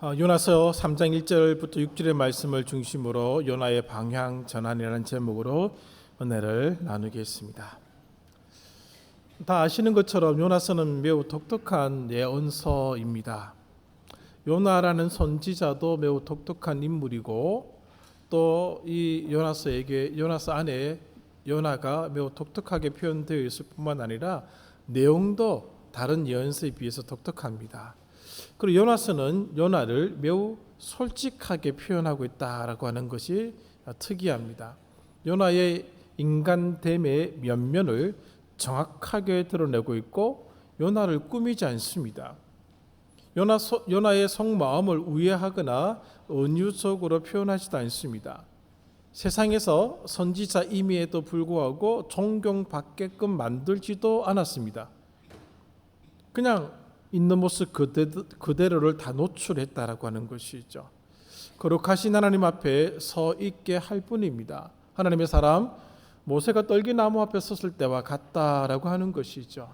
요나서 3장 1절부터 6절의 말씀을 중심으로 요나의 방향 전환이라는 제목으로 은혜를 나누겠습니다. 다 아시는 것처럼 요나서는 매우 독특한 예언서입니다. 요나라는 선지자도 매우 독특한 인물이고 또 이 요나서 안에 요나가 매우 독특하게 표현되어 있을 뿐만 아니라 내용도 다른 예언서에 비해서 독특합니다. 그리고 요나서는 요나를 매우 솔직하게 표현하고 있다라고 하는 것이 특이합니다. 요나의 인간됨의 면면을 정확하게 드러내고 있고 요나를 꾸미지 않습니다. 요나의 속마음을 우회하거나 은유적으로 표현하지도 않습니다. 세상에서 선지자임에도 불구하고 존경받게끔 만들지도 않았습니다. 그냥 있는 모습 그대로를 다 노출했다라고 하는 것이죠. 거룩하신 하나님 앞에 서 있게 할 뿐입니다. 하나님의 사람 모세가 떨기나무 앞에 섰을 때와 같다라고 하는 것이죠.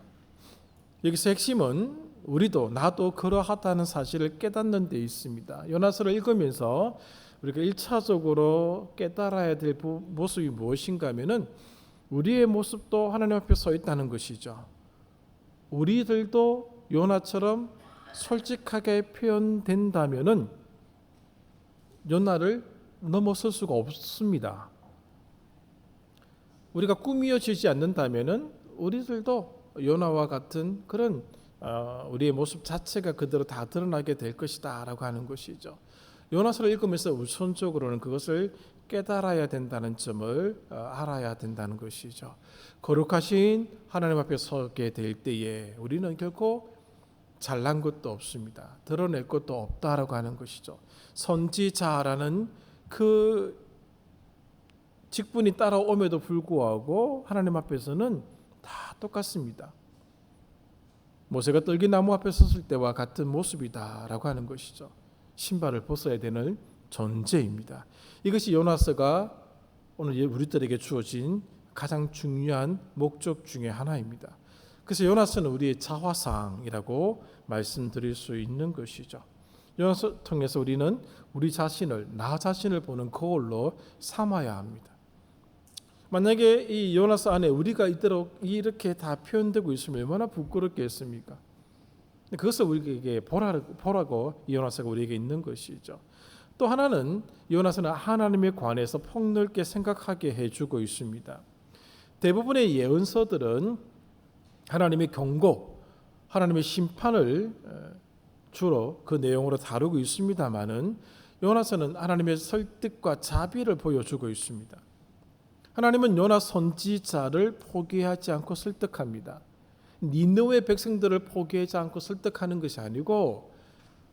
여기서 핵심은 우리도 나도 그러하다는 사실을 깨닫는 데 있습니다. 요나서를 읽으면서 우리가 1차적으로 깨달아야 될 모습이 무엇인가 하면은 우리의 모습도 하나님 앞에 서 있다는 것이죠. 우리들도 요나처럼 솔직하게 표현된다면은 요나를 넘어설 수가 없습니다. 우리가 꾸미어지지 않는다면은 우리들도 요나와 같은 그런 우리의 모습 자체가 그대로 다 드러나게 될 것이다라고 하는 것이죠. 요나서를 읽으면서 우선적으로는 그것을 깨달아야 된다는 점을 알아야 된다는 것이죠. 거룩하신 하나님 앞에 서게 될 때에 우리는 결코 잘난 것도 없습니다. 드러낼 것도 없다라고 하는 것이죠. 선지자라는 그 직분이 따라옴에도 불구하고 하나님 앞에서는 다 똑같습니다. 모세가 떨기나무 앞에 섰을 때와 같은 모습이다라고 하는 것이죠. 신발을 벗어야 되는 존재입니다. 이것이 요나서가 오늘 우리들에게 주어진 가장 중요한 목적 중에 하나입니다. 그래서 요나서는 우리의 자화상이라고 말씀드릴 수 있는 것이죠. 요나서 통해서 우리는 나 자신을 보는 거울로 삼아야 합니다. 만약에 이 요나서 안에 우리가 이렇게 다 표현되고 있으면 얼마나 부끄럽겠습니까? 그것을 우리에게 보라고 이 요나서가 우리에게 있는 것이죠. 또 하나는 요나서는 하나님에 관해서 폭넓게 생각하게 해주고 있습니다. 대부분의 예언서들은 하나님의 경고, 하나님의 심판을 주로 그 내용으로 다루고 있습니다만은 요나서는 하나님의 설득과 자비를 보여주고 있습니다. 하나님은 요나 선지자를 포기하지 않고 설득합니다. 니느웨 백성들을 포기하지 않고 설득하는 것이 아니고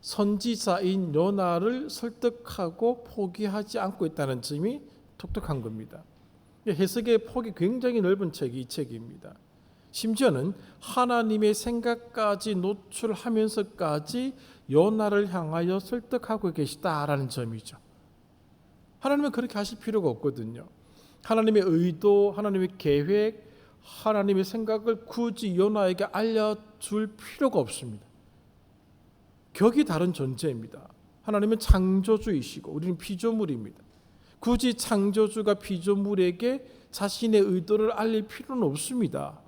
선지자인 요나를 설득하고 포기하지 않고 있다는 점이 독특한 겁니다. 해석의 폭이 굉장히 넓은 책이 이 책입니다. 심지어는 하나님의 생각까지 노출하면서까지 요나를 향하여 설득하고 계시다라는 점이죠. 하나님은 그렇게 하실 필요가 없거든요. 하나님의 의도, 하나님의 계획, 하나님의 생각을 굳이 요나에게 알려줄 필요가 없습니다. 격이 다른 존재입니다. 하나님은 창조주이시고 우리는 피조물입니다. 굳이 창조주가 피조물에게 자신의 의도를 알릴 필요는 없습니다.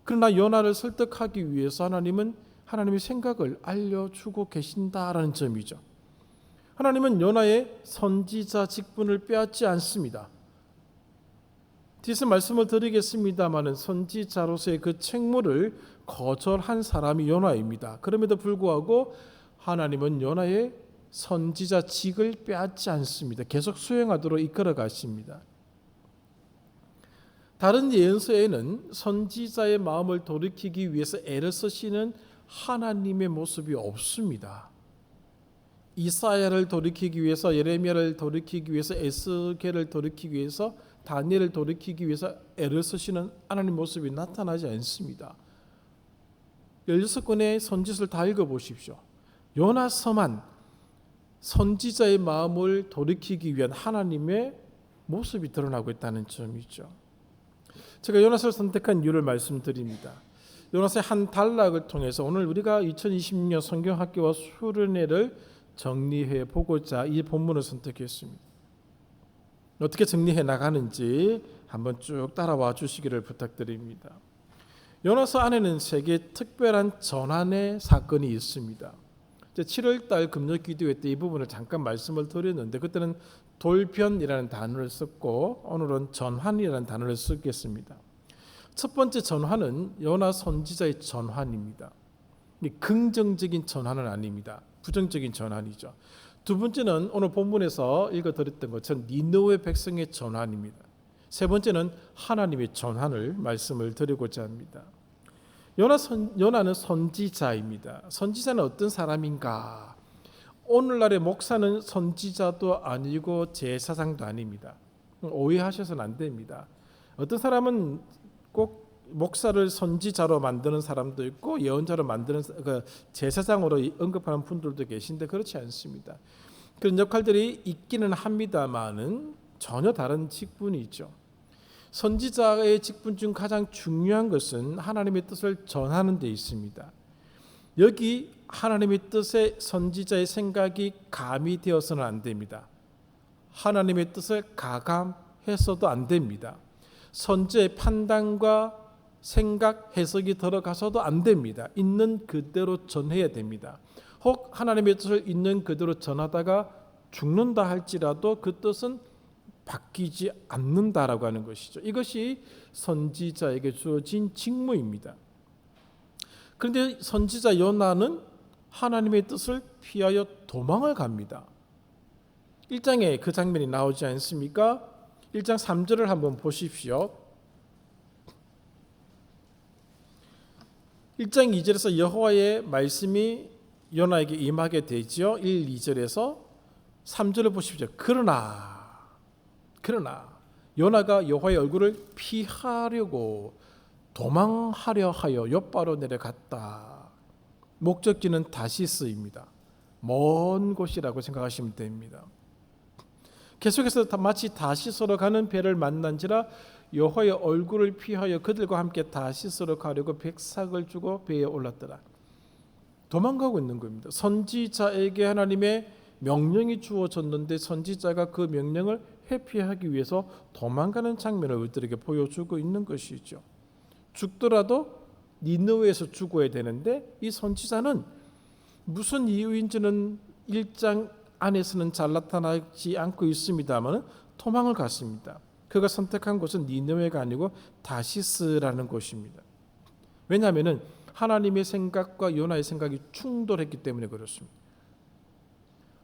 그러나 요나를 설득하기 위해서 하나님은 하나님의 생각을 알려주고 계신다라는 점이죠. 하나님은 요나의 선지자 직분을 빼앗지 않습니다. 뒤에서 말씀을 드리겠습니다마는 선지자로서의 그 책무를 거절한 사람이 요나입니다. 그럼에도 불구하고 하나님은 요나의 선지자직을 빼앗지 않습니다. 계속 수행하도록 이끌어 가십니다. 다른 예언서에는 선지자의 마음을 돌이키기 위해서 애를 쓰시는 하나님의 모습이 없습니다. 이사야를 돌이키기 위해서, 예레미야를 돌이키기 위해서, 에스겔을 돌이키기 위해서, 다니엘을 돌이키기 위해서 애를 쓰시는 하나님 모습이 나타나지 않습니다. 16권의 선지서를 다 읽어보십시오. 요나서만 선지자의 마음을 돌이키기 위한 하나님의 모습이 드러나고 있다는 점이죠. 제가 요나서를 선택한 이유를 말씀드립니다. 요나서의 한 단락을 통해서 오늘 우리가 2026년 성경학교와 수련회를 정리해 보고자 이 본문을 선택했습니다. 어떻게 정리해 나가는지 한번 쭉 따라와 주시기를 부탁드립니다. 요나서 안에는 세 개의 특별한 전환의 사건이 있습니다. 7월달 금요 기도회 때 이 부분을 잠깐 말씀을 드렸는데 그때는 돌변이라는 단어를 썼고 오늘은 전환이라는 단어를 쓰겠습니다. 첫 번째 전환은 요나 선지자의 전환입니다. 긍정적인 전환은 아닙니다. 부정적인 전환이죠. 두 번째는 오늘 본문에서 읽어드렸던 것처럼 니느웨 백성의 전환입니다. 세 번째는 하나님의 전환을 말씀을 드리고자 합니다. 요나는 선지자입니다. 선지자는 어떤 사람인가? 오늘날의 목사는 선지자도 아니고 제사장도 아닙니다. 오해하셔서는 안 됩니다. 어떤 사람은 꼭 목사를 선지자로 만드는 사람도 있고 예언자로 만드는 제사장으로 언급하는 분들도 계신데 그렇지 않습니다. 그런 역할들이 있기는 합니다만은 전혀 다른 직분이죠. 선지자의 직분 중 가장 중요한 것은 하나님의 뜻을 전하는 데 있습니다. 여기 하나님의 뜻에 선지자의 생각이 가미되어서는 안 됩니다. 하나님의 뜻을 가감해서도 안 됩니다. 선지자의 판단과 생각, 해석이 들어가서도 안 됩니다. 있는 그대로 전해야 됩니다. 혹 하나님의 뜻을 있는 그대로 전하다가 죽는다 할지라도 그 뜻은 바뀌지 않는다라고 하는 것이죠. 이것이 선지자에게 주어진 직무입니다. 그런데 선지자 요나는 하나님의 뜻을 피하여 도망을 갑니다. 1장에 그 장면이 나오지 않습니까? 1장 3절을 한번 보십시오. 1장 2절에서 여호와의 말씀이 요나에게 임하게 되지요. 1, 2절에서 3절을 보십시오. 그러나 요나가 여호와의 얼굴을 피하려고 도망하려 하여 욥바로 내려갔다. 목적지는 다시스입니다. 먼 곳이라고 생각하시면 됩니다. 계속해서 마치 다시스로 가는 배를 만난지라 여호와의 얼굴을 피하여 그들과 함께 다시스로 가려고 백삭을 주고 배에 올랐더라. 도망가고 있는 겁니다. 선지자에게 하나님의 명령이 주어졌는데 선지자가 그 명령을 회피하기 위해서 도망가는 장면을 우리들에게 보여주고 있는 것이죠. 죽더라도 니느웨에서 죽어야 되는데 이 선지자는 무슨 이유인지는 1장 안에서는 잘 나타나지 않고 있습니다만 도망을 갔습니다. 그가 선택한 곳은 니느웨가 아니고 다시스라는 곳입니다. 왜냐하면 하나님의 생각과 요나의 생각이 충돌했기 때문에 그렇습니다.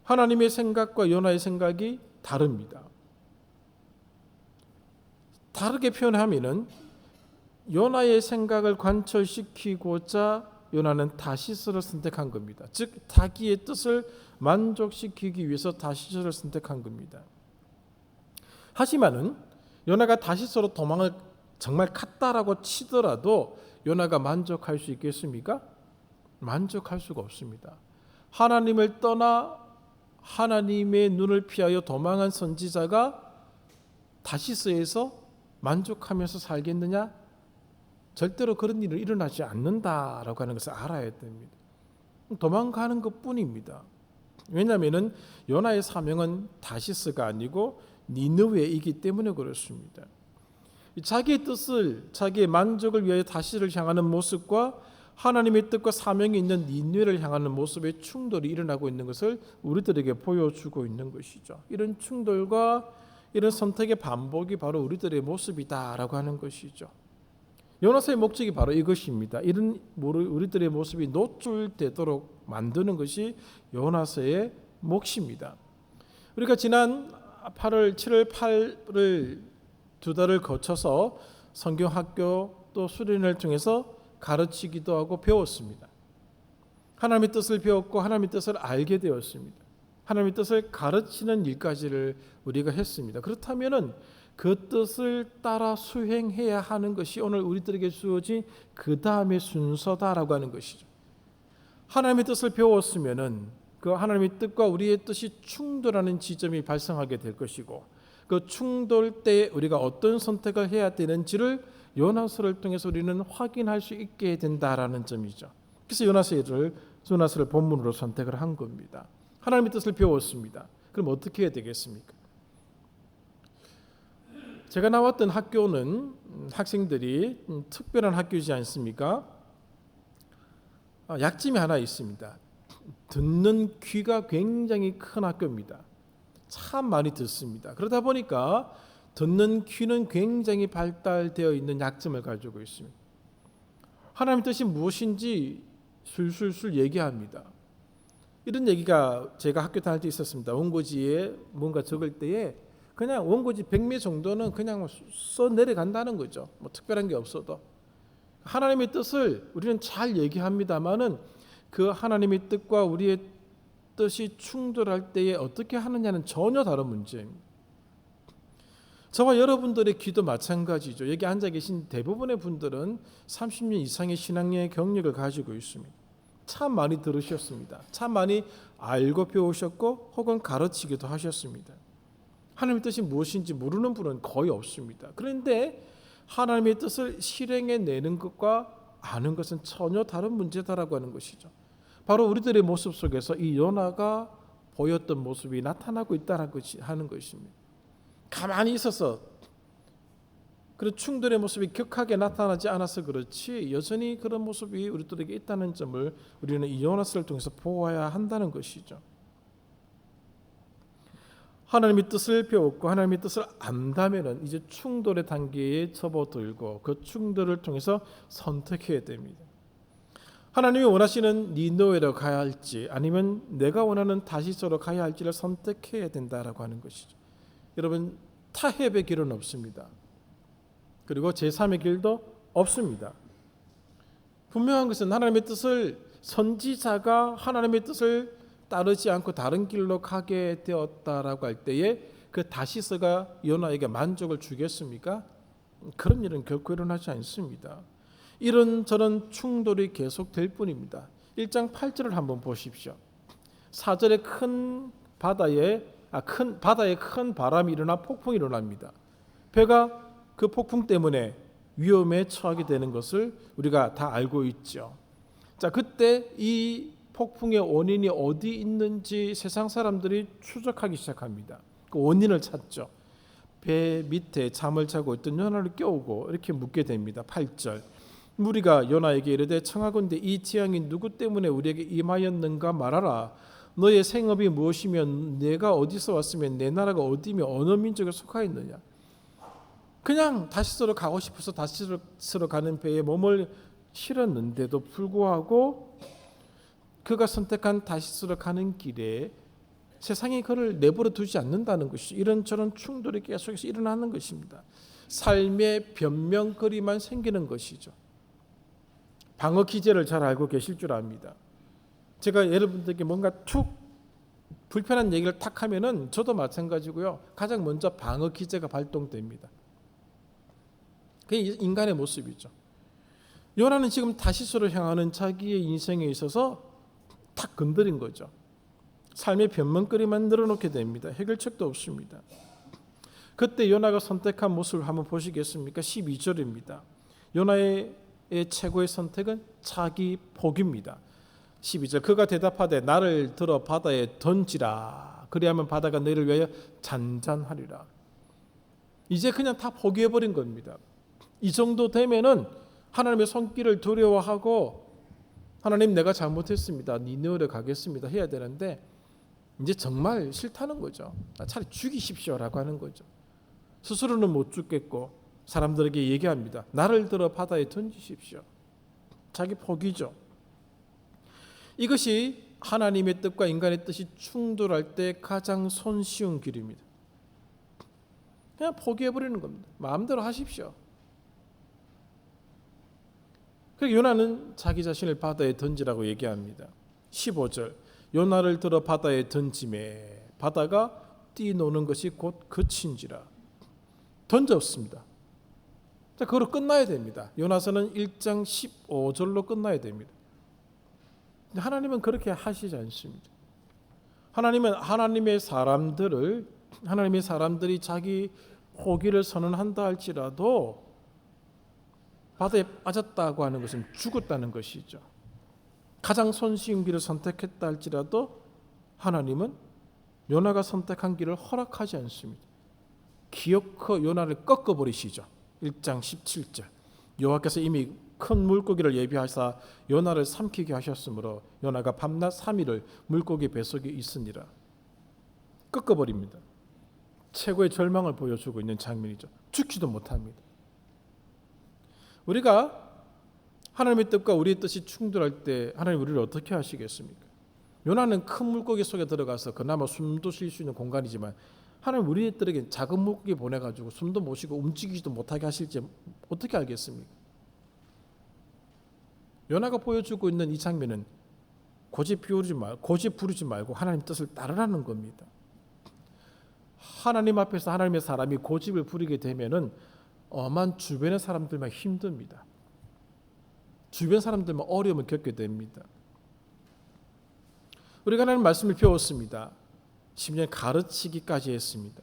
하나님의 생각과 요나의 생각이 다릅니다. 다르게 표현하면은 요나의 생각을 관철시키고자 요나는 다시스를 선택한 겁니다. 즉 자기의 뜻을 만족시키기 위해서 다시스를 선택한 겁니다. 하지만은 요나가 다시스로 도망을 정말 갔다라고 치더라도 요나가 만족할 수 있겠습니까? 만족할 수가 없습니다. 하나님을 떠나 하나님의 눈을 피하여 도망한 선지자가 다시스에서 만족하면서 살겠느냐? 절대로 그런 일은 일어나지 않는다라고 하는 것을 알아야 됩니다. 도망가는 것뿐입니다. 왜냐하면 요나의 사명은 다시스가 아니고 니느웨이기 때문에 그렇습니다. 자기의 뜻을, 자기의 만족을 위하여 다시스를 향하는 모습과 하나님의 뜻과 사명이 있는 니느웨를 향하는 모습의 충돌이 일어나고 있는 것을 우리들에게 보여주고 있는 것이죠. 이런 충돌과 이런 선택의 반복이 바로 우리들의 모습이다라고 하는 것이죠. 요나서의 목적이 바로 이것입니다. 이런 우리들의 모습이 노출되도록 만드는 것이 요나서의 몫입니다. 우리가 지난 7월 8일 두 달을 거쳐서 성경학교 또 수련회를 통해서 가르치기도 하고 배웠습니다. 하나님의 뜻을 배웠고 하나님의 뜻을 알게 되었습니다. 하나님의 뜻을 가르치는 일까지를 우리가 했습니다. 그렇다면은 그 뜻을 따라 수행해야 하는 것이 오늘 우리들에게 주어진 그 다음의 순서다라고 하는 것이죠. 하나님의 뜻을 배웠으면은 그 하나님의 뜻과 우리의 뜻이 충돌하는 지점이 발생하게 될 것이고 그 충돌 때 우리가 어떤 선택을 해야 되는지를 요나서를 통해서 우리는 확인할 수 있게 된다라는 점이죠. 그래서 요나서를 본문으로 선택을 한 겁니다. 하나님의 뜻을 배웠습니다. 그럼 어떻게 해야 되겠습니까? 제가 나왔던 학교는 학생들이 특별한 학교이지 않습니까? 약점이 하나 있습니다. 듣는 귀가 굉장히 큰 학교입니다. 참 많이 듣습니다. 그러다 보니까 듣는 귀는 굉장히 발달되어 있는 약점을 가지고 있습니다. 하나님의 뜻이 무엇인지 술술술 얘기합니다. 이런 얘기가 제가 학교 다닐 때 있었습니다. 원고지에 뭔가 적을 때에 그냥 원고지 100매 정도는 그냥 써 내려간다는 거죠. 뭐 특별한 게 없어도. 하나님의 뜻을 우리는 잘 얘기합니다마는 그 하나님의 뜻과 우리의 뜻이 충돌할 때에 어떻게 하느냐는 전혀 다른 문제입니다. 저와 여러분들의 귀도 마찬가지죠. 여기 앉아 계신 대부분의 분들은 30년 이상의 신앙의 경력을 가지고 있습니다. 참 많이 들으셨습니다. 참 많이 알고 배우셨고 혹은 가르치기도 하셨습니다. 하나님의 뜻이 무엇인지 모르는 분은 거의 없습니다. 그런데 하나님의 뜻을 실행해 내는 것과 아는 것은 전혀 다른 문제다라고 하는 것이죠. 바로 우리들의 모습 속에서 이 요나가 보였던 모습이 나타나고 있다는 것이 하는 것입니다. 가만히 있어서 그런 충돌의 모습이 격하게 나타나지 않아서 그렇지 여전히 그런 모습이 우리들에게 있다는 점을 우리는 이 요나서를 통해서 보아야 한다는 것이죠. 하나님의 뜻을 배웠고 하나님의 뜻을 안다면은 이제 충돌의 단계에 접어들고 그 충돌을 통해서 선택해야 됩니다. 하나님이 원하시는 니느웨로 가야 할지 아니면 내가 원하는 다시스로 가야 할지를 선택해야 된다라고 하는 것이죠. 여러분 타협의 길은 없습니다. 그리고 제3의 길도 없습니다. 분명한 것은 하나님의 뜻을 선지자가 하나님의 뜻을 따르지 않고 다른 길로 가게 되었다라고 할 때에 그 다시스가 요나에게 만족을 주겠습니까? 그런 일은 결코 일어나지 않습니다. 이런저런 충돌이 계속될 뿐입니다. 1장 8절을 한번 보십시오. 4절에 큰 바다에 큰 바람이 일어나 폭풍이 일어납니다. 배가 그 폭풍 때문에 위험에 처하게 되는 것을 우리가 다 알고 있죠. 자, 그때 이 폭풍의 원인이 어디 있는지 세상 사람들이 추적하기 시작합니다. 그 원인을 찾죠. 배 밑에 잠을 자고 있던 요나를 깨우고 이렇게 묻게 됩니다. 8절. 무리가 요나에게 이르되 청하건대 이 재앙이 누구 때문에 우리에게 임하였는가 말하라. 너의 생업이 무엇이며 내가 어디서 왔으며 내 나라가 어디며 어느 민족에 속하였느냐. 그냥 다시스로 가고 싶어서 다시스로 가는 배에 몸을 실었는데도 불구하고 그가 선택한 다시스로 가는 길에 세상이 그를 내버려 두지 않는다는 것이 이런저런 충돌이 계속해서 일어나는 것입니다. 삶의 변명거리만 생기는 것이죠. 방어 기제를 잘 알고 계실 줄 압니다. 제가 여러분들에게 뭔가 툭 불편한 얘기를 탁 하면은 저도 마찬가지고요. 가장 먼저 방어 기제가 발동됩니다. 그게 인간의 모습이죠. 요나는 지금 다시스로 향하는 자기의 인생에 있어서 탁 건드린 거죠. 삶의 변명거리만 늘어놓게 됩니다. 해결책도 없습니다. 그때 요나가 선택한 모습을 한번 보시겠습니까? 12절입니다. 요나의 최고의 선택은 자기 포기입니다. 12절 그가 대답하되 나를 들어 바다에 던지라. 그리하면 바다가 너희를 위하여 잔잔하리라. 이제 그냥 다 포기해버린 겁니다. 이 정도 되면은 하나님의 손길을 두려워하고 하나님 내가 잘못했습니다. 니느웨로 가겠습니다. 해야 되는데 이제 정말 싫다는 거죠. 차라리 죽이십시오라고 하는 거죠. 스스로는 못 죽겠고 사람들에게 얘기합니다. 나를 들어 바다에 던지십시오. 자기 포기죠. 이것이 하나님의 뜻과 인간의 뜻이 충돌할 때 가장 손쉬운 길입니다. 그냥 포기해버리는 겁니다. 마음대로 하십시오. 그래서 요나는 자기 자신을 바다에 던지라고 얘기합니다. 15절 요나를 들어 바다에 던지매 바다가 뛰노는 것이 곧 그친지라. 던졌습니다. 자, 그걸로 끝나야 됩니다. 요나서는 1장 15절로 끝나야 됩니다. 하나님은 그렇게 하시지 않습니다. 하나님은 하나님의 사람들이 자기 포기를 선언한다 할지라도 바다에 빠졌다고 하는 것은 죽었다는 것이죠. 가장 손쉬운 길을 선택했다 할지라도 하나님은 요나가 선택한 길을 허락하지 않습니다. 기어코 요나를 꺾어버리시죠. 1장 17절. 여호와께서 이미 큰 물고기를 예비하사 요나를 삼키게 하셨으므로 요나가 밤낮 3일을 물고기 뱃속에 있으니라. 꺾어버립니다. 최고의 절망을 보여주고 있는 장면이죠. 죽지도 못합니다. 우리가 하나님의 뜻과 우리의 뜻이 충돌할 때 하나님 우리를 어떻게 하시겠습니까? 요나는 큰 물고기 속에 들어가서 그나마 숨도 쉴 수 있는 공간이지만 하나님 우리들에게 작은 물고기 보내가지고 숨도 못 쉬고 움직이지도 못하게 하실지 어떻게 알겠습니까? 요나가 보여주고 있는 이 장면은 고집 부리지 말고 하나님 뜻을 따르라는 겁니다. 하나님 앞에서 하나님의 사람이 고집을 부리게 되면은 엄한 주변의 사람들만 힘듭니다. 주변 사람들만 어려움을 겪게 됩니다. 우리가 하나님 말씀을 배웠습니다. 심지어 가르치기까지 했습니다.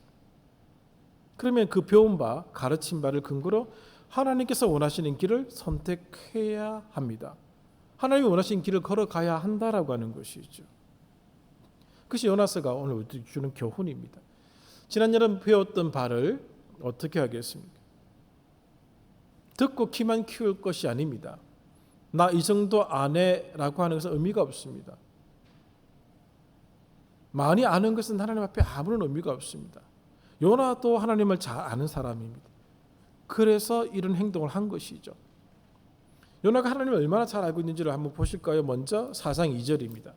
그러면 그 배운 바, 가르친 바를 근거로 하나님께서 원하시는 길을 선택해야 합니다. 하나님이 원하시는 길을 걸어가야 한다라고 하는 것이죠. 그것이 요나서가 오늘 우리에게 주는 교훈입니다. 지난 여름 배웠던 바를 어떻게 하겠습니까? 듣고 키만 키울 것이 아닙니다. 나 이 정도 안 해라고 하는 것은 의미가 없습니다. 많이 아는 것은 하나님 앞에 아무런 의미가 없습니다. 요나도 하나님을 잘 아는 사람입니다. 그래서 이런 행동을 한 것이죠. 요나가 하나님을 얼마나 잘 알고 있는지를 한번 보실까요? 먼저 4장 2절입니다.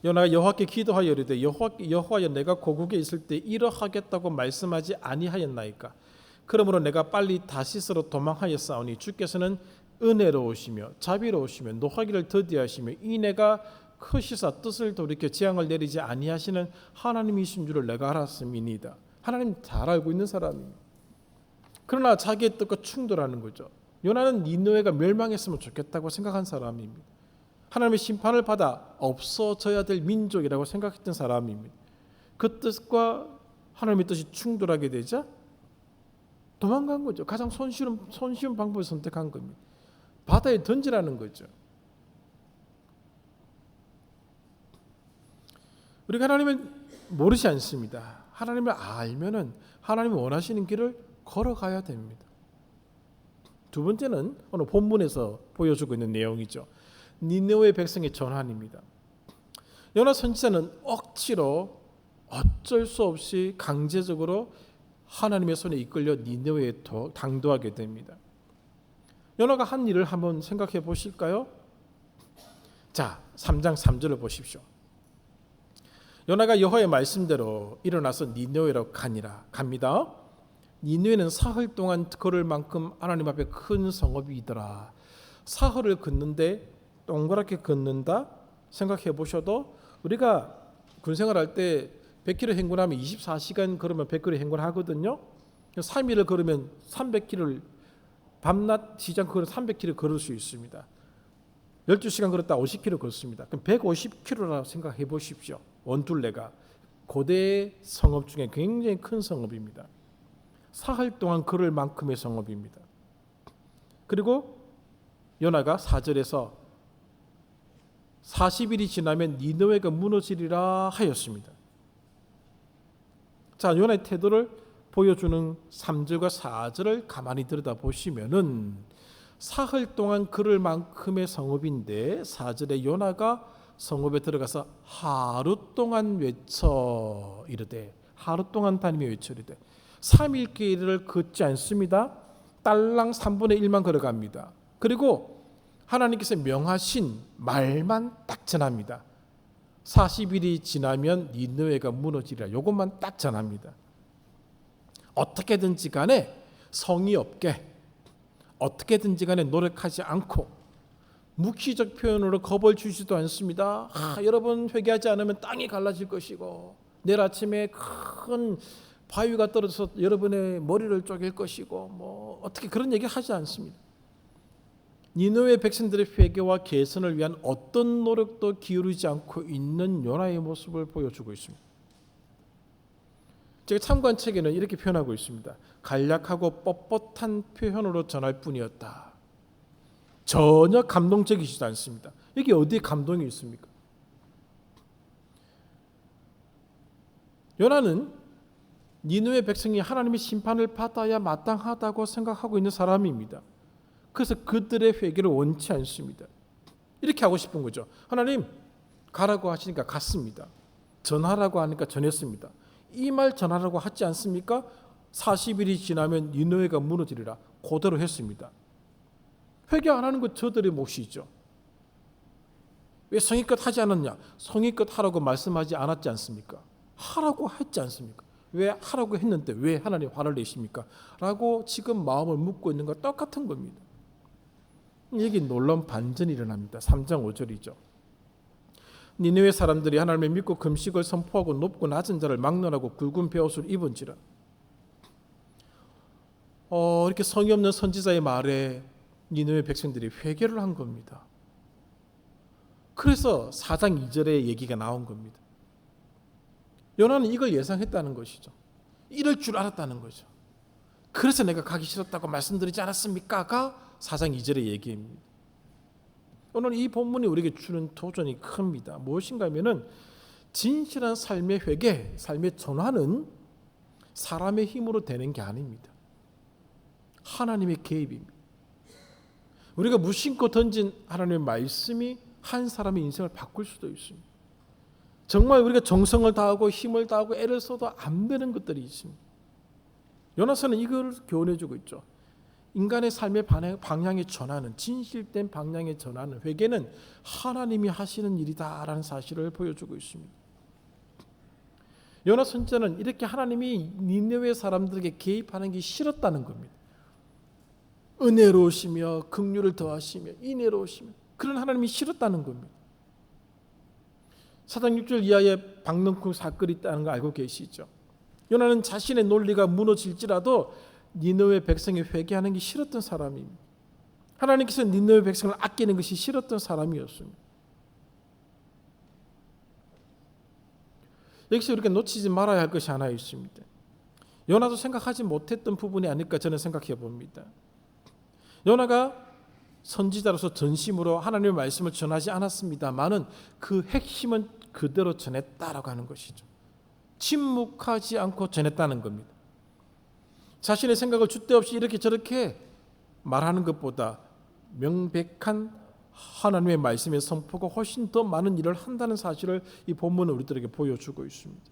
요나가 여호와께 기도하여 이르되 여호와여 내가 고국에 있을 때 이러하겠다고 말씀하지 아니하였나이까. 그러므로 내가 빨리 다시스로 도망하였사오니 주께서는 은혜로우시며 자비로우시며 노하기를 더디하시며 이 내가 크시사 뜻을 돌이켜 재앙을 내리지 아니하시는 하나님이신 줄을 내가 알았음이니이다. 하나님 잘 알고 있는 사람입니다. 그러나 자기의 뜻과 충돌하는 거죠. 요나는 니느웨가 멸망했으면 좋겠다고 생각한 사람입니다. 하나님의 심판을 받아 없어져야 될 민족이라고 생각했던 사람입니다. 그 뜻과 하나님의 뜻이 충돌하게 되자 도망간 거죠. 가장 손쉬운 방법을 선택한 겁니다. 바다에 던지라는 거죠. 우리가 하나님을 모르지 않습니다. 하나님을 알면은 하나님이 원하시는 길을 걸어가야 됩니다. 두 번째는 오늘 본문에서 보여주고 있는 내용이죠. 니느웨 백성의 전환입니다. 요나 선지자는 억지로 어쩔 수 없이 강제적으로 하나님의 손에 이끌려 니느웨에 당도하게 됩니다. 요나가 한 일을 한번 생각해 보실까요? 자, 3장 3절을 보십시오. 요나가 여호와의 말씀대로 일어나서 니느웨로 갑니다. 니느웨는 사흘 동안 걸을 만큼 하나님 앞에 큰 성읍이더라. 사흘을 걷는데 동그랗게 걷는다 생각해 보셔도 우리가 군생활할 때 100km 행군하면 24시간 걸으면 100km 행군하거든요. 3일을 걸으면 300km를 밤낮 시장 걸어 300km 걸을 수 있습니다. 12시간 걸었다 50km 걷습니다. 그럼 150km라고 생각해 보십시오. 원둘레가 고대 성읍 중에 굉장히 큰 성읍입니다. 사흘 동안 걸을 만큼의 성읍입니다. 그리고 요나가 4절에서 40일이 지나면 니느웨가 무너지리라 하였습니다. 자, 요나의 태도를 보여주는 3절과 4절을 가만히 들여다보시면은 사흘 동안 걸을 만큼의 성읍인데 4절에 요나가 성읍에 들어가서 하루 동안 외쳐 이르되 하루 동안 다니며 외쳐 이르되 3일 길을 걷지 않습니다. 딸랑 3분의 1만 걸어갑니다. 그리고 하나님께서 명하신 말만 딱 전합니다. 40일이 지나면 니느웨가 무너지리라. 이것만 딱 전합니다. 어떻게든지 간에 성의 없게 어떻게든지 간에 노력하지 않고 묵시적 표현으로 겁을 주지도 않습니다. 여러분 회개하지 않으면 땅이 갈라질 것이고 내일 아침에 큰 바위가 떨어져서 여러분의 머리를 쪼갤 것이고 뭐 어떻게 그런 얘기 하지 않습니다. 니느웨 백성들의 회개와 개선을 위한 어떤 노력도 기울이지 않고 있는 요나의 모습을 보여주고 있습니다. 제가 참고한 책에는 이렇게 표현하고 있습니다. 간략하고 뻣뻣한 표현으로 전할 뿐이었다. 전혀 감동적이지도 않습니다. 이게 어디에 감동이 있습니까? 요나는 니느웨 백성이 하나님의 심판을 받아야 마땅하다고 생각하고 있는 사람입니다. 그래서 그들의 회개를 원치 않습니다. 이렇게 하고 싶은 거죠. 하나님 가라고 하시니까 갔습니다. 전하라고 하니까 전했습니다. 이 말 전하라고 하지 않습니까? 40일이 지나면 니느웨가 무너지리라. 그대로 했습니다. 회개 안 하는 것 저들의 몫이죠. 왜 성의껏 하지 않았냐? 성의껏 하라고 말씀하지 않았지 않습니까? 하라고 했지 않습니까? 왜 하라고 했는데 왜 하나님 화를 내십니까? 라고 지금 마음을 묻고 있는 것 똑같은 겁니다. 여기 놀라운 반전이 일어납니다. 3장 5절이죠. 니느웨 사람들이 하나님을 믿고 금식을 선포하고 높고 낮은 자를 막론하고 굵은 베옷을 입은지라. 이렇게 성의 없는 선지자의 말에 니느웨 백성들이 회개를 한 겁니다. 그래서 4장 2절에 얘기가 나온 겁니다. 요나는 이걸 예상했다는 것이죠. 이럴 줄 알았다는 거죠. 그래서 내가 가기 싫었다고 말씀드리지 않았습니까?가 4장 2절의 얘기입니다. 오늘 이 본문이 우리에게 주는 도전이 큽니다. 무엇인가 하면은 진실한 삶의 회개, 삶의 전환은 사람의 힘으로 되는 게 아닙니다. 하나님의 개입입니다. 우리가 무심코 던진 하나님의 말씀이 한 사람의 인생을 바꿀 수도 있습니다. 정말 우리가 정성을 다하고 힘을 다하고 애를 써도 안 되는 것들이 있습니다. 요나서는 이걸 교훈해주고 있죠. 인간의 삶의 방향의 전환은, 진실된 방향의 전환은, 회개는 하나님이 하시는 일이다라는 사실을 보여주고 있습니다. 요나 선지자는 이렇게 하나님이 니느웨 사람들에게 개입하는 게 싫었다는 겁니다. 은혜로우시며 긍휼을 더하시며 인애로우시며 그런 하나님이 싫었다는 겁니다. 4장 6절 이하에 박넝쿨 사건이 있다는 거 알고 계시죠? 요나는 자신의 논리가 무너질지라도 니느웨 백성이 회개하는 게 싫었던 사람입니다. 하나님께서 니느웨 백성을 아끼는 것이 싫었던 사람이었습니다. 여기서 우리가 놓치지 말아야 할 것이 하나 있습니다. 요나도 생각하지 못했던 부분이 아닐까 저는 생각해 봅니다. 요나가 선지자로서 전심으로 하나님의 말씀을 전하지 않았습니다만은 그 핵심은 그대로 전했다라고 하는 것이죠. 침묵하지 않고 전했다는 겁니다. 자신의 생각을 줏대 없이 이렇게 저렇게 말하는 것보다 명백한 하나님의 말씀의 선포가 훨씬 더 많은 일을 한다는 사실을 이 본문은 우리들에게 보여주고 있습니다.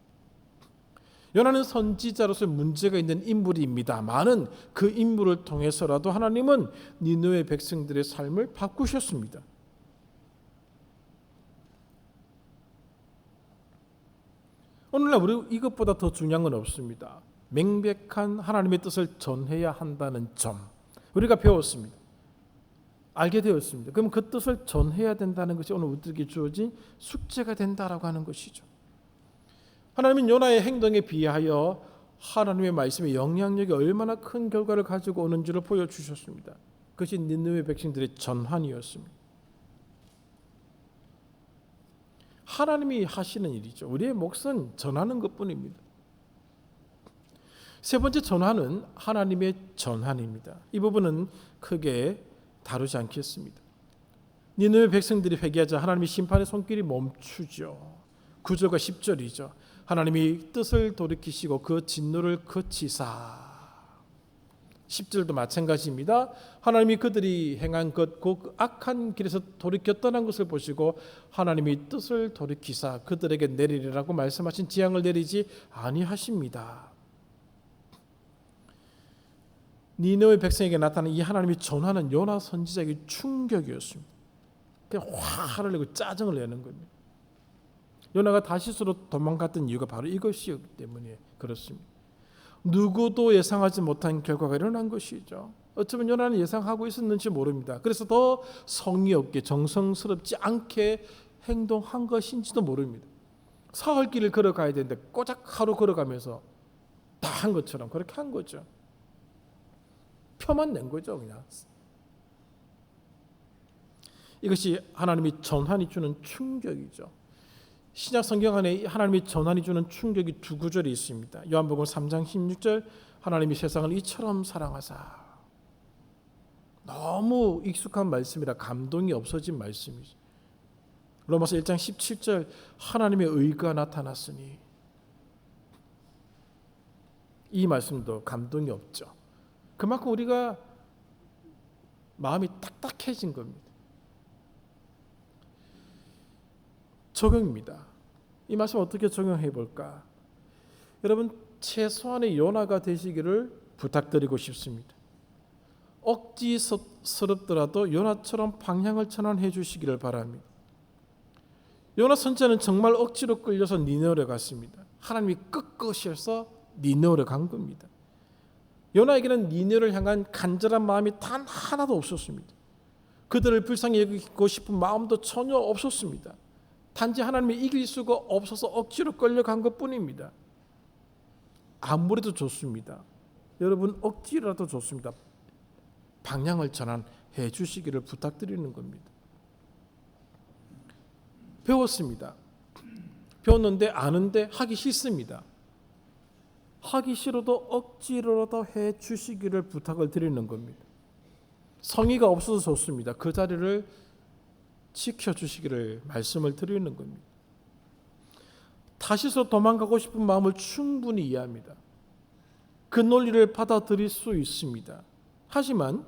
요나는 선지자로서 문제가 있는 인물입니다만은 그 인물을 통해서라도 하나님은 니느웨 백성들의 삶을 바꾸셨습니다. 오늘날 우리 이것보다 더 중요한 건 없습니다. 명백한 하나님의 뜻을 전해야 한다는 점 우리가 배웠습니다. 알게 되었습니다. 그럼 그 뜻을 전해야 된다는 것이 오늘 우리에게 주어진 숙제가 된다라고 하는 것이죠. 하나님은 요나의 행동에 비하여 하나님의 말씀의 영향력이 얼마나 큰 결과를 가지고 오는지를 보여주셨습니다. 그것이 니느웨 백성들의 전환이었습니다. 하나님이 하시는 일이죠. 우리의 몫은 전하는 것뿐입니다. 세 번째 전환은 하나님의 전환입니다. 이 부분은 크게 다루지 않겠습니다. 니느웨 백성들이 회개하자 하나님의 심판의 손길이 멈추죠. 9절과 10절이죠. 하나님이 뜻을 돌이키시고 그 진노를 그치사. 10절도 마찬가지입니다. 하나님이 그들이 행한 것 그 악한 길에서 돌이켜 떠난 것을 보시고 하나님이 뜻을 돌이키사 그들에게 내리리라고 말씀하신 재앙을 내리지 아니하십니다. 니느웨 백성에게 나타난 이 하나님의 전환은 요나 선지자에게 충격이었습니다. 그냥 화를 내고 짜증을 내는 겁니다. 요나가 다시스로 도망갔던 이유가 바로 이것이었기 때문에 그렇습니다. 누구도 예상하지 못한 결과가 일어난 것이죠. 어쩌면 요나는 예상하고 있었는지 모릅니다. 그래서 더 성의 없게 정성스럽지 않게 행동한 것인지도 모릅니다. 사흘길을 걸어가야 되는데 꼬작 하루 걸어가면서 다 한 것처럼 그렇게 한 거죠. 표만 낸 거죠, 그냥. 이것이 하나님이 전환이 주는 충격이죠. 신약 성경 안에 하나님이 전환이 주는 충격이 두 구절이 있습니다. 요한복음 3장 16절 하나님이 세상을 이처럼 사랑하사. 너무 익숙한 말씀이라 감동이 없어진 말씀이죠. 로마서 1장 17절 하나님의 의가 나타났으니 이 말씀도 감동이 없죠. 그만큼 우리가 마음이 딱딱해진 겁니다. 적용입니다. 이 말씀 어떻게 적용해 볼까? 여러분, 최소한의 요나가 되시기를 부탁드리고 싶습니다. 억지스럽더라도 요나처럼 방향을 전환해 주시기를 바랍니다. 요나 선지자는 정말 억지로 끌려서 니느웨로 갔습니다. 하나님이 끝끝이 해서 니느웨로 간 겁니다. 요나에게는 니느웨를 향한 간절한 마음이 단 하나도 없었습니다. 그들을 불쌍히 여기고 싶은 마음도 전혀 없었습니다. 단지 하나님이 이길 수가 없어서 억지로 끌려간 것뿐입니다. 아무래도 좋습니다. 여러분, 억지라도 좋습니다. 방향을 전환해 주시기를 부탁드리는 겁니다. 배웠습니다. 배웠는데 아는데 하기 싫습니다. 하기 싫어도 억지로라도 해 주시기를 부탁을 드리는 겁니다. 성의가 없어서 좋습니다. 그 자리를 지켜주시기를 말씀을 드리는 겁니다. 다시서 도망가고 싶은 마음을 충분히 이해합니다. 그 논리를 받아들일 수 있습니다. 하지만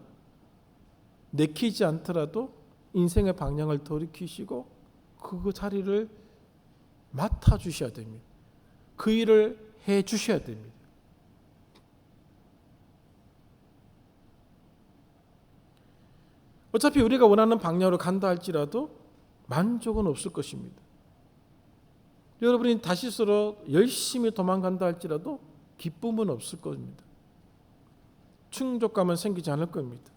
내키지 않더라도 인생의 방향을 돌이키시고 그 자리를 맡아주셔야 됩니다. 그 일을 해주셔야 됩니다. 어차피 우리가 원하는 방향으로 간다 할지라도 만족은 없을 것입니다. 여러분이 다시스로 열심히 도망간다 할지라도 기쁨은 없을 겁니다. 충족감은 생기지 않을 겁니다.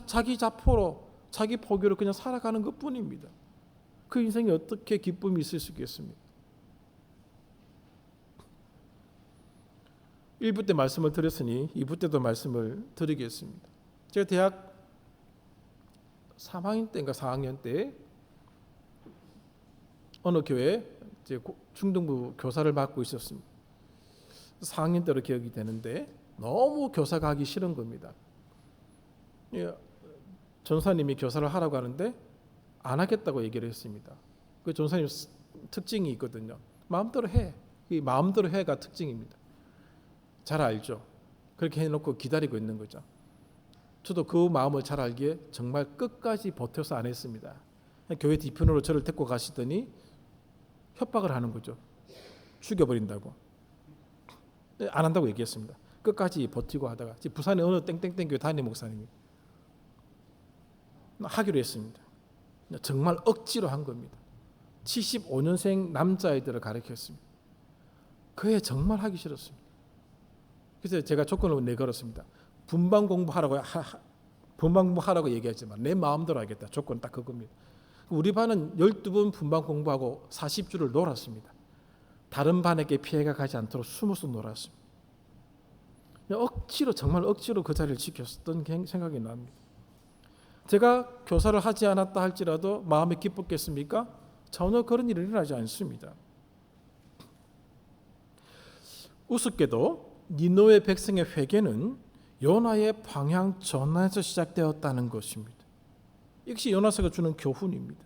자기 자포로 자기 포기로 그냥 살아가는 것뿐입니다. 그 인생에 어떻게 기쁨이 있을 수 있겠습니까? 1부 때 말씀을 드렸으니 2부 때도 말씀을 드리겠습니다. 제가 대학 3학년 때인가 4학년 때 어느 교회 중등부 교사를 맡고 있었습니다. 4학년 때로 기억이 되는데 너무 교사가 하기 싫은 겁니다. 전사님이 교사를 하라고 하는데 안 하겠다고 얘기를 했습니다. 그 전사님 특징이 있거든요. 마음대로 해. 이 마음대로 해가 특징입니다. 잘 알죠. 그렇게 해놓고 기다리고 있는 거죠. 저도 그 마음을 잘 알기에 정말 끝까지 버텨서 안 했습니다. 교회 뒤편으로 저를 데리고 가시더니 협박을 하는 거죠. 죽여버린다고. 안 한다고 얘기했습니다. 끝까지 버티고 하다가 부산의 어느 땡땡땡 교회 담임 목사님이 하기로 했습니다. 정말 억지로 한 겁니다. 75년생 남자아이들을 가르쳤습니다. 그 애 정말 하기 싫었습니다. 그래서 제가 조건을 내걸었습니다. 분반 공부하라고 얘기하지만 내 마음대로 하겠다. 조건 딱 그겁니다. 우리 반은 12번 분반 공부하고 40주를 놀았습니다. 다른 반에게 피해가 가지 않도록 숨어서 놀았습니다. 억지로 정말 억지로 그 자리를 지켰던 생각이 납니다. 제가 교사를 하지 않았다 할지라도 마음이 기뻤겠습니까? 전혀 그런 일이 일어나지 않습니다. 우습게도 니느웨 백성의 회개는 요나의 방향 전환에서 시작되었다는 것입니다. 이것이 요나서가 주는 교훈입니다.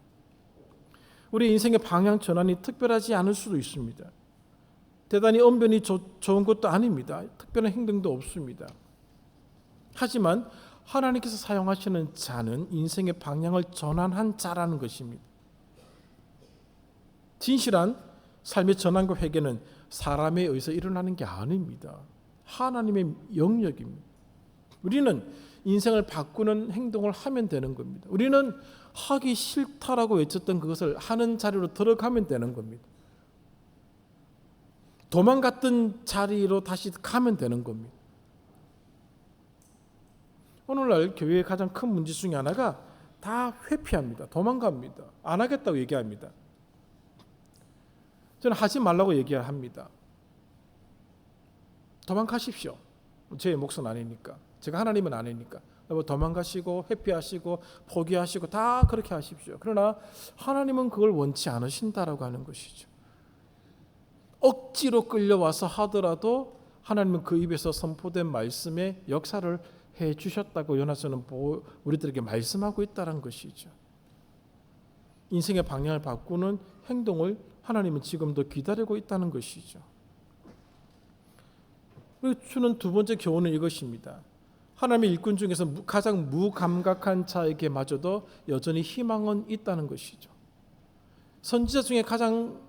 우리 인생의 방향 전환이 특별하지 않을 수도 있습니다. 대단히 언변이 좋은 것도 아닙니다. 특별한 행동도 없습니다. 하지만 하나님께서 사용하시는 자는 인생의 방향을 전환한 자라는 것입니다. 진실한 삶의 전환과 회개는 사람에 의해서 일어나는 게 아닙니다. 하나님의 영역입니다. 우리는 인생을 바꾸는 행동을 하면 되는 겁니다. 우리는 하기 싫다라고 외쳤던 그것을 하는 자리로 들어가면 되는 겁니다. 도망갔던 자리로 다시 가면 되는 겁니다. 오늘날 교회의 가장 큰 문제 중에 하나가 다 회피합니다. 도망갑니다. 안 하겠다고 얘기합니다. 저는 하지 말라고 얘기합니다. 도망가십시오. 제 몫은 아니니까. 제가 하나님은 아니니까. 도망가시고 회피하시고 포기하시고 다 그렇게 하십시오. 그러나 하나님은 그걸 원치 않으신다라고 하는 것이죠. 억지로 끌려와서 하더라도 하나님은 그 입에서 선포된 말씀의 역사를 해주셨다고 요나서는 우리들에게 말씀하고 있다는 것이죠. 인생의 방향을 바꾸는 행동을 하나님은 지금도 기다리고 있다는 것이죠. 주는 두 번째 교훈은 이것입니다. 하나님의 일꾼 중에서 가장 무감각한 자에게마저도 여전히 희망은 있다는 것이죠. 선지자 중에 가장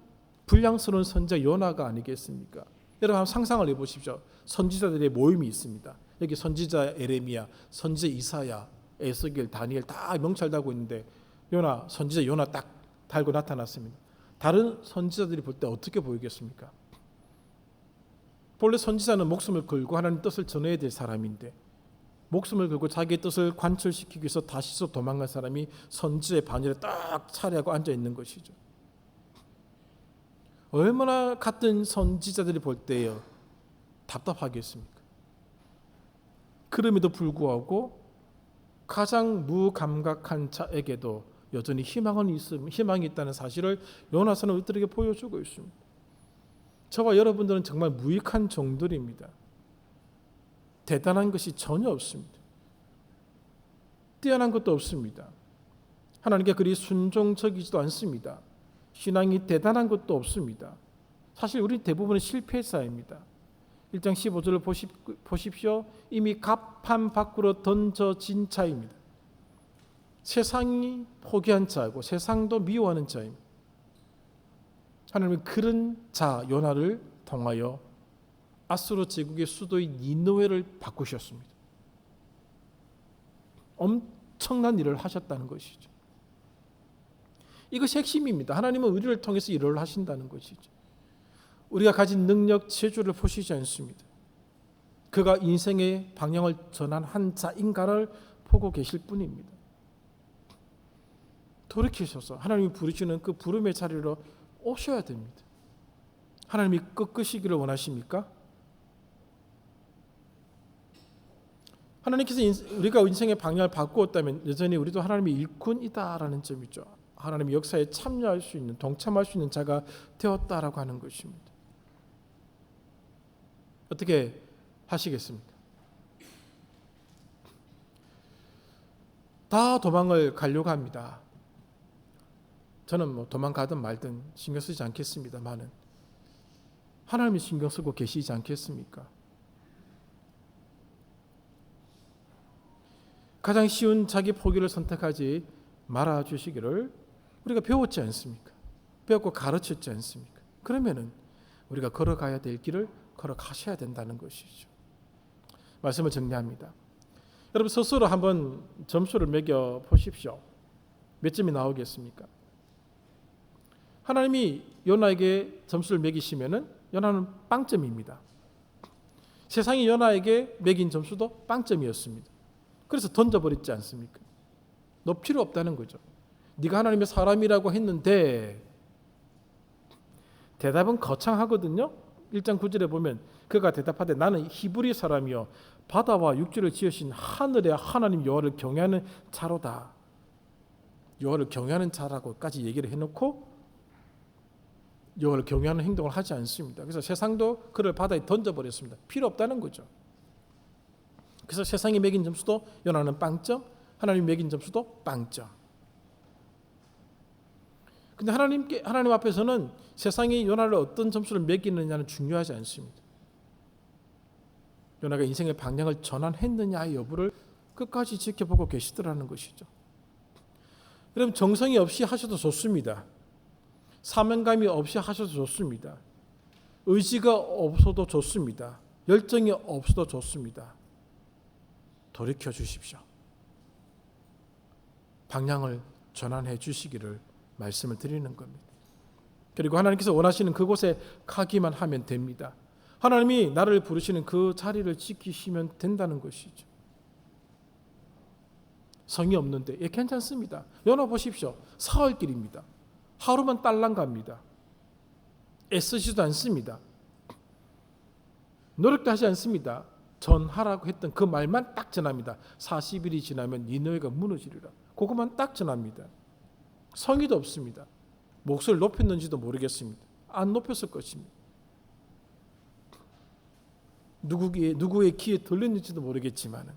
불량스러운 선지자 요나가 아니겠습니까? 여러분 한번 상상을 해보십시오. 선지자들의 모임이 있습니다. 여기 선지자 에레미야, 선지자 이사야, 에스겔, 다니엘 다 명찰 달고 있는데 선지자 요나 딱 달고 나타났습니다. 다른 선지자들이 볼 때 어떻게 보이겠습니까? 본래 선지자는 목숨을 걸고 하나님 뜻을 전해야 될 사람인데 목숨을 걸고 자기의 뜻을 관철시키기 위해서 다시서 도망간 사람이 선지자의 반열에 딱 차례하고 앉아 있는 것이죠. 얼마나 같은 선지자들이 볼 때요 답답하겠습니까? 그럼에도 불구하고 가장 무감각한 자에게도 여전히 희망이 있다는 사실을 요나서는 우리들에게 보여주고 있습니다. 저와 여러분들은 정말 무익한 종들입니다. 대단한 것이 전혀 없습니다. 뛰어난 것도 없습니다. 하나님께 그리 순종적이지도 않습니다. 신앙이 대단한 것도 없습니다. 사실 우리 대부분은 실패자입니다. 1장 15절을 보십시오. 이미 갑판 밖으로 던져진 자입니다. 세상이 포기한 자고 세상도 미워하는 자입니다. 하나님은 그런 자 요나를 통하여 아수르 제국의 수도인 니느웨를 바꾸셨습니다. 엄청난 일을 하셨다는 것이죠. 이것이 핵심입니다. 하나님은 우리를 통해서 일을 하신다는 것이죠. 우리가 가진 능력, 재주를 보시지 않습니다. 그가 인생의 방향을 전한 한 자인가를 보고 계실 뿐입니다. 돌이키셔서 하나님이 부르시는 그 부름의 자리로 오셔야 됩니다. 하나님이 꺾으시기를 원하십니까? 하나님께서 우리가 인생의 방향을 바꾸었다면 여전히 우리도 하나님의 일꾼이다라는 점이죠. 하나님의 역사에 참여할 수 있는, 동참할 수 있는 자가 되었다라고 하는 것입니다. 어떻게 하시겠습니까? 다 도망을 가려고 합니다. 저는 도망가든 말든 신경 쓰지 않겠습니다만은 하나님이 신경 쓰고 계시지 않겠습니까? 가장 쉬운 자기 포기를 선택하지 말아 주시기를 우리가 배웠지 않습니까? 배웠고 가르쳤지 않습니까? 그러면은 우리가 걸어가야 될 길을 걸어가셔야 된다는 것이죠. 말씀을 정리합니다. 여러분 스스로 한번 점수를 매겨 보십시오. 몇 점이 나오겠습니까? 하나님이 요나에게 점수를 매기시면은 요나는 빵점입니다. 세상이 요나에게 매긴 점수도 빵점이었습니다. 그래서 던져버렸지 않습니까? 너 필요 없다는 거죠. 네가 하나님의 사람이라고 했는데 대답은 거창하거든요. 1장 9절에 보면 그가 대답하되 나는 히브리 사람이요 바다와 육지를 지으신 하늘의 하나님 여호와를 경외하는 자로다. 여호와를 경외하는 자라고까지 얘기를 해놓고 여호와를 경외하는 행동을 하지 않습니다. 그래서 세상도 그를 바다에 던져버렸습니다. 필요 없다는 거죠. 그래서 세상이 매긴 점수도 요나는 빵점, 하나님이 매긴 점수도 빵점. 근데 하나님 앞에서는 세상이 요나를 어떤 점수를 매기느냐는 중요하지 않습니다. 요나가 인생의 방향을 전환했느냐의 여부를 끝까지 지켜보고 계시더라는 것이죠. 여러분 정성이 없이 하셔도 좋습니다. 사명감이 없이 하셔도 좋습니다. 의지가 없어도 좋습니다. 열정이 없어도 좋습니다. 돌이켜 주십시오. 방향을 전환해 주시기를 말씀을 드리는 겁니다. 그리고 하나님께서 원하시는 그곳에 가기만 하면 됩니다. 하나님이 나를 부르시는 그 자리를 지키시면 된다는 것이죠. 성의 없는데 괜찮습니다. 요나 보십시오. 사흘길입니다. 하루만 딸랑 갑니다. 애쓰지도 않습니다. 노력도 하지 않습니다. 전하라고 했던 그 말만 딱 전합니다. 40일이 지나면 니느웨가 무너지리라. 그것만 딱 전합니다. 성의도 없습니다. 목소리를 높였는지도 모르겠습니다. 안 높였을 것입니다. 누구의 귀에 들렸는지도 모르겠지만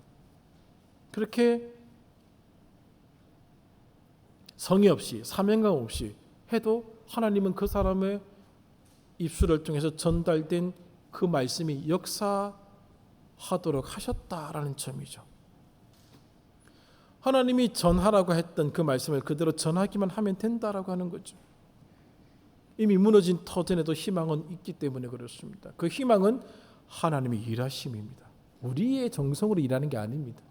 그렇게 성의 없이 사명감 없이 해도 하나님은 그 사람의 입술을 통해서 전달된 그 말씀이 하도록 하셨다라는 점이죠. 하나님이 전하라고 했던 그 말씀을 그대로 전하기만 하면 된다라고 하는 거죠. 이미 무너진 터전에도 희망은 있기 때문에 그렇습니다. 그 희망은 하나님의 일하심입니다. 우리의 정성으로 일하는 게 아닙니다.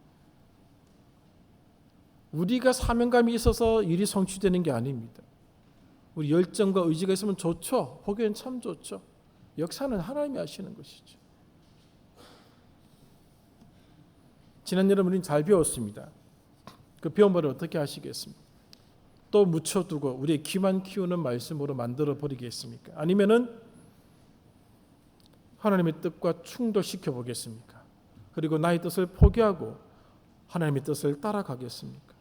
우리가 사명감이 있어서 일이 성취되는 게 아닙니다. 우리 열정과 의지가 있으면 좋죠. 보기엔 참 좋죠. 역사는 하나님이 하시는 것이죠. 지난 여름 우리는 잘 배웠습니다. 그 배운 바를 어떻게 하시겠습니까? 또 묻혀두고 우리의 귀만 키우는 말씀으로 만들어 버리겠습니까? 아니면은 하나님의 뜻과 충돌시켜 보겠습니까? 그리고 나의 뜻을 포기하고 하나님의 뜻을 따라가겠습니까?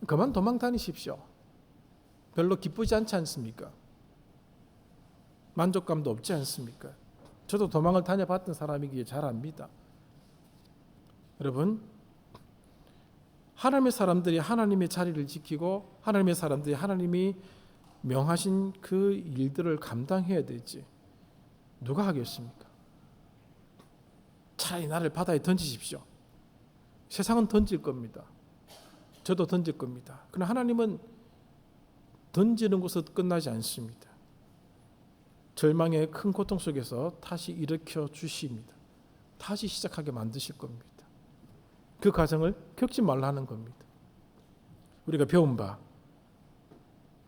그만 도망 다니십시오. 별로 기쁘지 않지 않습니까? 만족감도 없지 않습니까? 저도 도망을 다녀봤던 사람이기에 잘 압니다. 여러분, 하나님의 사람들이 하나님의 자리를 지키고 하나님의 사람들이 하나님이 명하신 그 일들을 감당해야 되지 누가 하겠습니까? 차라리 나를 바다에 던지십시오. 세상은 던질 겁니다. 저도 던질 겁니다. 그러나 하나님은 던지는 것으로 끝나지 않습니다. 절망의 큰 고통 속에서 다시 일으켜 주십니다. 다시 시작하게 만드실 겁니다. 그 과정을 겪지 말라는 겁니다. 우리가 배운 바,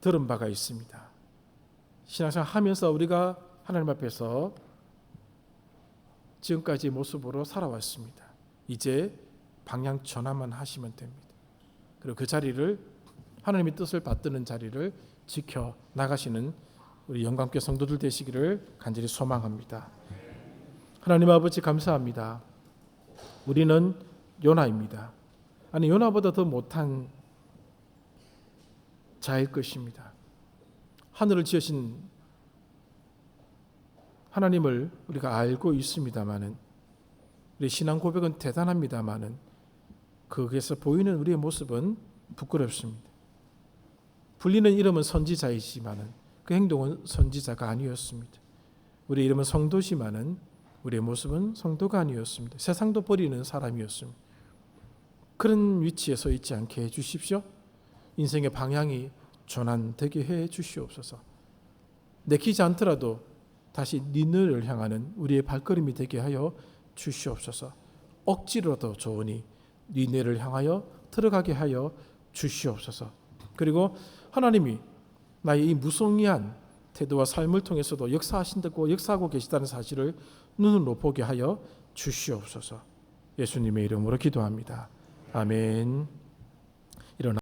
들은 바가 있습니다. 신앙생활 하면서 우리가 하나님 앞에서 지금까지의 모습으로 살아왔습니다. 이제 방향 전환만 하시면 됩니다. 그리고 그 자리를 하나님의 뜻을 받드는 자리를 지켜 나가시는 우리 영광교회 성도들 되시기를 간절히 소망합니다. 하나님 아버지 감사합니다. 우리는 요나입니다. 아니 요나보다 더 못한 자일 것입니다. 하늘을 지으신 하나님을 우리가 알고 있습니다마는 우리 신앙 고백은 대단합니다마는 거기에서 보이는 우리의 모습은 부끄럽습니다. 불리는 이름은 선지자이지만은 그 행동은 선지자가 아니었습니다. 우리의 이름은 성도지만은 우리의 모습은 성도가 아니었습니다. 세상도 버리는 사람이었습니다. 그런 위치에 서 있지 않게 해 주십시오. 인생의 방향이 전환되게 해 주시옵소서. 내키지 않더라도 다시 니느를 향하는 우리의 발걸음이 되게 하여 주시옵소서. 억지로라도 좋으니 니네를 향하여 들어가게 하여 주시옵소서. 그리고 하나님이 나의 이 무성의한 태도와 삶을 통해서도 역사하신다고 역사하고 계시다는 사실을 눈으로 보게 하여 주시옵소서. 예수님의 이름으로 기도합니다. 아멘.